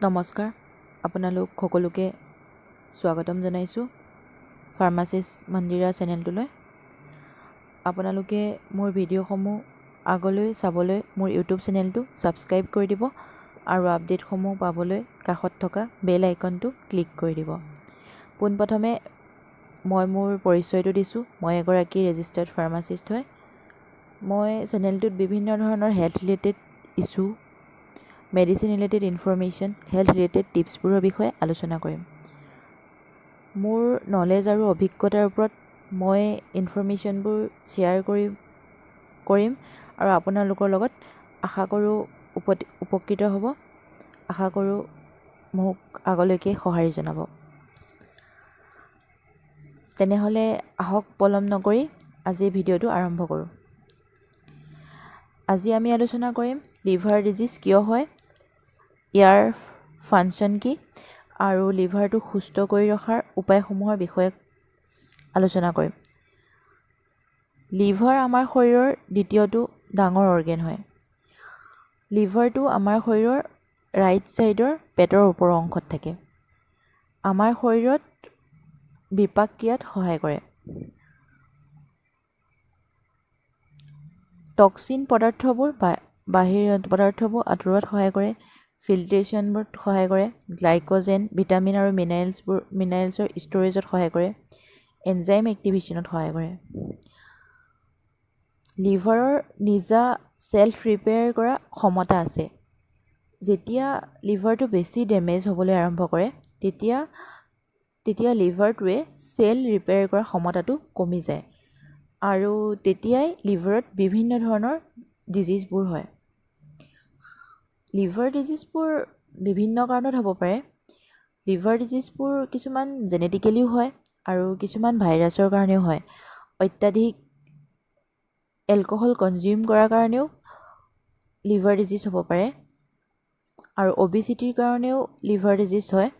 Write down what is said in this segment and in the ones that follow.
নমস্কাৰ আপোনালোক সকলোকে স্বাগতম জনাইছোঁ ফাৰ্মাচিষ্ট মন্দিৰা চেনেলটোলৈ। আপোনালোকে মোৰ ভিডিঅ'সমূহ আগলৈ চাবলৈ মোৰ ইউটিউব চেনেলটো ছাবস্ক্ৰাইব কৰি দিব আৰু আপডেটসমূহ পাবলৈ কাষত থকা বেল আইকনটো ক্লিক কৰি দিব। পোনপ্ৰথমে মই মোৰ পৰিচয়টো দিছোঁ। মই এগৰাকী ৰেজিষ্টাৰ্ড ফাৰ্মাচিষ্ট হয়। মই চেনেলটোত বিভিন্ন ধৰণৰ health related issue, medicine related information, health related টিপছবোৰৰ বিষয়ে আলোচনা কৰিম। মোৰ নলেজ আৰু অভিজ্ঞতাৰ ওপৰত মই ইনফৰমেশ্যনবোৰ শ্বেয়াৰ কৰিম আৰু আপোনালোকৰ লগত আশা কৰোঁ উপকৃত হ'ব। আশা কৰোঁ মোক আগলৈকে সঁহাৰি জনাব। তেনেহ'লে আহক পলম নকৰি আজিৰ ভিডিঅ'টো আৰম্ভ কৰোঁ। আজি আমি আলোচনা কৰিম লিভাৰ ডিজিজ কিয় হয়, ইয়াৰ ফাংচন কি আৰু লিভাৰটো সুস্থ কৰি ৰখাৰ উপায়সমূহৰ বিষয়ে আলোচনা কৰিম। লিভাৰ আমাৰ শৰীৰৰ দ্বিতীয়টো ডাঙৰ অৰ্গেন হয়। লিভাৰটো আমাৰ শৰীৰৰ ৰাইট ছাইডৰ পেটৰ ওপৰৰ অংশত থাকে। আমাৰ শৰীৰত বিপাক ক্ৰিয়াত সহায় কৰে। টক্সিন পদাৰ্থবোৰ বাহিৰৰ পদাৰ্থবোৰ আঁতৰোৱাত সহায় কৰে, ফিল্ট্ৰেশ্যনবোৰত সহায় কৰে, গ্লাইক'জেন, ভিটামিন আৰু মিনাৰেলছৰ ষ্ট'ৰেজত সহায় কৰে, এনজাইম এক্টিভেশ্যনত সহায় কৰে। লিভাৰৰ নিজা ছেল্ফ ৰিপেয়াৰ কৰা ক্ষমতা আছে। যেতিয়া লিভাৰটো বেছি ডেমেজ হ'বলৈ আৰম্ভ কৰে তেতিয়া লিভাৰটোৱে ছেল ৰিপেয়াৰ কৰা ক্ষমতাটো কমি যায় আৰু তেতিয়াই লিভাৰত বিভিন্ন ধৰণৰ ডিজিজবোৰ হয়। লিভাৰ ডিজিজবোৰ বিভিন্ন কাৰণত হ'ব পাৰে। লিভাৰ ডিজিজবোৰ কিছুমান জেনেটিকেলিও হয় আৰু কিছুমান ভাইৰাছৰ কাৰণেও হয়। অত্যাধিক এলকহল কনজিউম কৰাৰ কাৰণেও লিভাৰ ডিজিজ হ'ব পাৰে আৰু অবিচিটিৰ কাৰণেও লিভাৰ ডিজিজ হয়।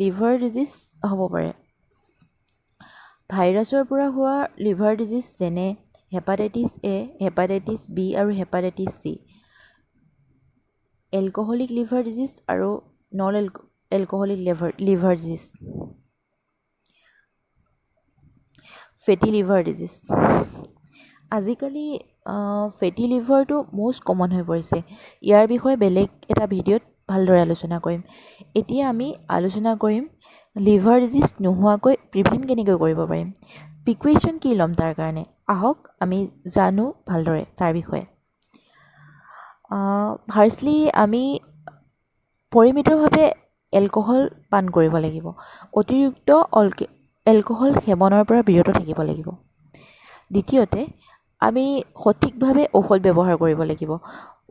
লিভাৰ ডিজিজ হ'ব পাৰে ভাইৰাছৰ পৰা হোৱা লিভাৰ ডিজিজ, যেনে হেপাটাইটিছ এ, হেপাটাইটিছ বি আৰু hepatitis C. Alcoholic liver disease আৰু নন এলকহলিক লিভাৰ ডিজিজ। ফেটি লিভাৰ ডিজিজ। আজিকালি ফেটি লিভাৰটো মষ্ট কমন হৈ পৰিছে। ইয়াৰ বিষয়ে বেলেগ এটা ভিডিঅ'ত ভালদৰে আলোচনা কৰিম। এতিয়া আমি আলোচনা কৰিম লিভাৰ ডিজিজ নোহোৱাকৈ প্ৰিভেণ্ট কেনেকৈ কৰিব পাৰিম। প্ৰিকুৱেশ্যন কি ল'ম তাৰ কাৰণে, আহক আমি জানো ভালদৰে তাৰ বিষয়ে। ফাৰ্ষ্টলি আমি পৰিমিতভাৱে এলকহল পান কৰিব লাগিব। অতিৰিক্ত এলকহল সেৱনৰ পৰা বিৰত থাকিব লাগিব। দ্বিতীয়তে, আমি সঠিকভাৱে ঔষধ ব্যৱহাৰ কৰিব লাগিব।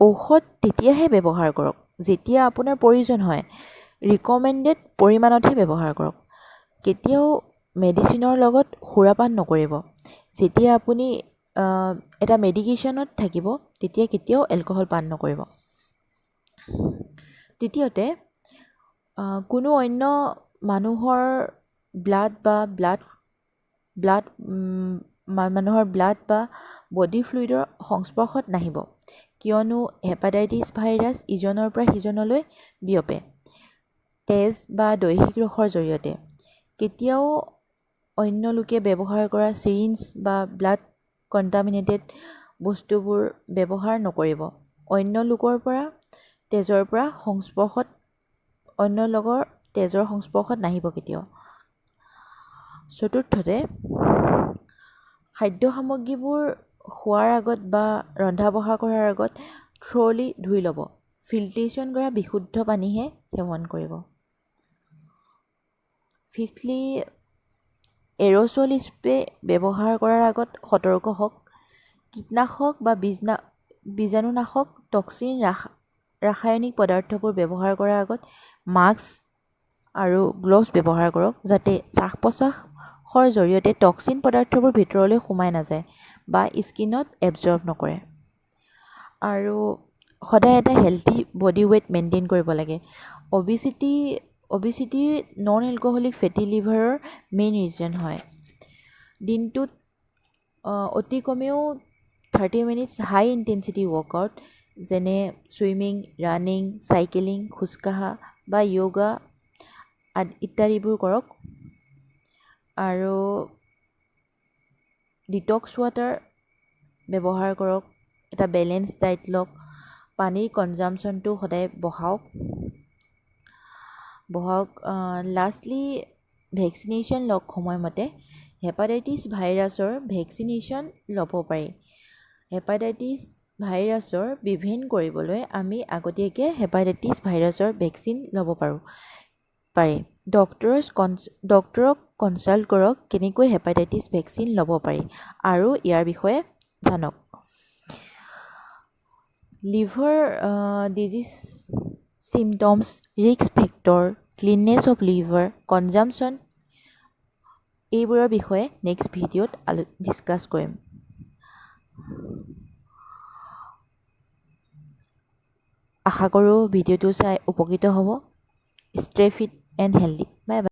ঔষধ তেতিয়াহে ব্যৱহাৰ কৰক যেতিয়া আপোনাৰ প্ৰয়োজন হয়। ৰিকমেণ্ডেড পৰিমাণতহে ব্যৱহাৰ কৰক। কেতিয়াও মেডিচিনৰ লগত সুৰাপান নকৰিব। যেতিয়া আপুনি এটা মেডিকেশ্যনত থাকিব তেতিয়া কেতিয়াও এলকহল পান নকৰিব। তৃতীয়তে, কোনো অন্য মানুহৰ ব্লাড বা বডি ফ্লুইডৰ সংস্পৰ্শত নাহিব, কিয়নো হেপাটাইটিছ ভাইৰাছ ইজনৰ পৰা সিজনলৈ বিয়পে তেজ বা দৈহিক ৰসৰ জৰিয়তে। কেতিয়াও অন্য লোকে ব্যৱহাৰ কৰা চিৰিঞ্জ বা ব্লাড কণ্টামিনেটেড বস্তুবোৰ ব্যৱহাৰ নকৰিব। অন্য লোকৰ পৰা তেজৰ সংস্পৰ্শত নাহিব কেতিয়াও। চতুৰ্থতে, খাদ্য সামগ্ৰীবোৰ খোৱাৰ আগত বা ৰন্ধা বঢ়া কৰাৰ আগত থ্ৰ'লি ধুই ল'ব। ফিল্ট্ৰেশ্যন কৰা বিশুদ্ধ পানীহে সেৱন কৰিব। ফিফথলি, এৰ'ছল স্প্ৰে ব্যৱহাৰ কৰাৰ আগত সতৰ্ক হওক। কীটনাশক বা বীজাণুনাশক টক্সিন ৰাসায়নিক পদাৰ্থবোৰ ব্যৱহাৰ কৰাৰ আগত মাস্ক আৰু গ্লভছ ব্যৱহাৰ কৰক, যাতে শ্বাস-প্ৰশ্বাসৰ জৰিয়তে টক্সিন পদাৰ্থবোৰ ভিতৰলৈ সোমাই নাযায় বা স্কিনত এবজৰ্ব নকৰে। আৰু সদায় এটা হেল্থি বডি ৱেইট মেইনটেইন কৰিব লাগে। অবিচিটি নন এলকহলিক ফেটি লিভাৰৰ মেইন ৰিজন হয়। দিনটোত অতি কমেও 30 মিনিটছ হাই ইণ্টেনচিটি ৱৰ্কআউট, যেনে ছুইমিং, ৰানিং, চাইকেলিং, খোজকঢ়া বা য়োগা ইত্যাদিবোৰ কৰক আৰু ডিটক্স ৱাটাৰ ব্যৱহাৰ কৰক, এটা বেলেঞ্চ ডাইট লওক, পানীৰ কনজামশ্যনটো সদায় বঢ়াওক। লাষ্টলি ভেকচিনেশ্যন লওক সময়মতে। হেপাটাইটিছ ভাইৰাছৰ ভেকচিনেশ্যন ল'ব পাৰি। হেপাটাইটিছ ভাইৰাছৰ প্ৰিভেণ্ট কৰিবলৈ আমি আগতীয়াকৈ হেপাটাইটিছ ভাইৰাছৰ ভেকচিন ল'ব পাৰে। ডক্তৰক কনচাল্ট কৰক কেনেকৈ হেপাটাইটিছ ভেকচিন ল'ব পাৰি আৰু ইয়াৰ বিষয়ে জানক। Liver disease symptoms, risk factor, cleanness of liver, consumption, এইবোৰৰ বিষয়ে নেক্সট ভিডিঅ'ত ডিছকাছ কৰিম। আশা কৰোঁ ভিডিঅ'টো চাই উপকৃত হ'ব। Stay fit and healthy. Bye by.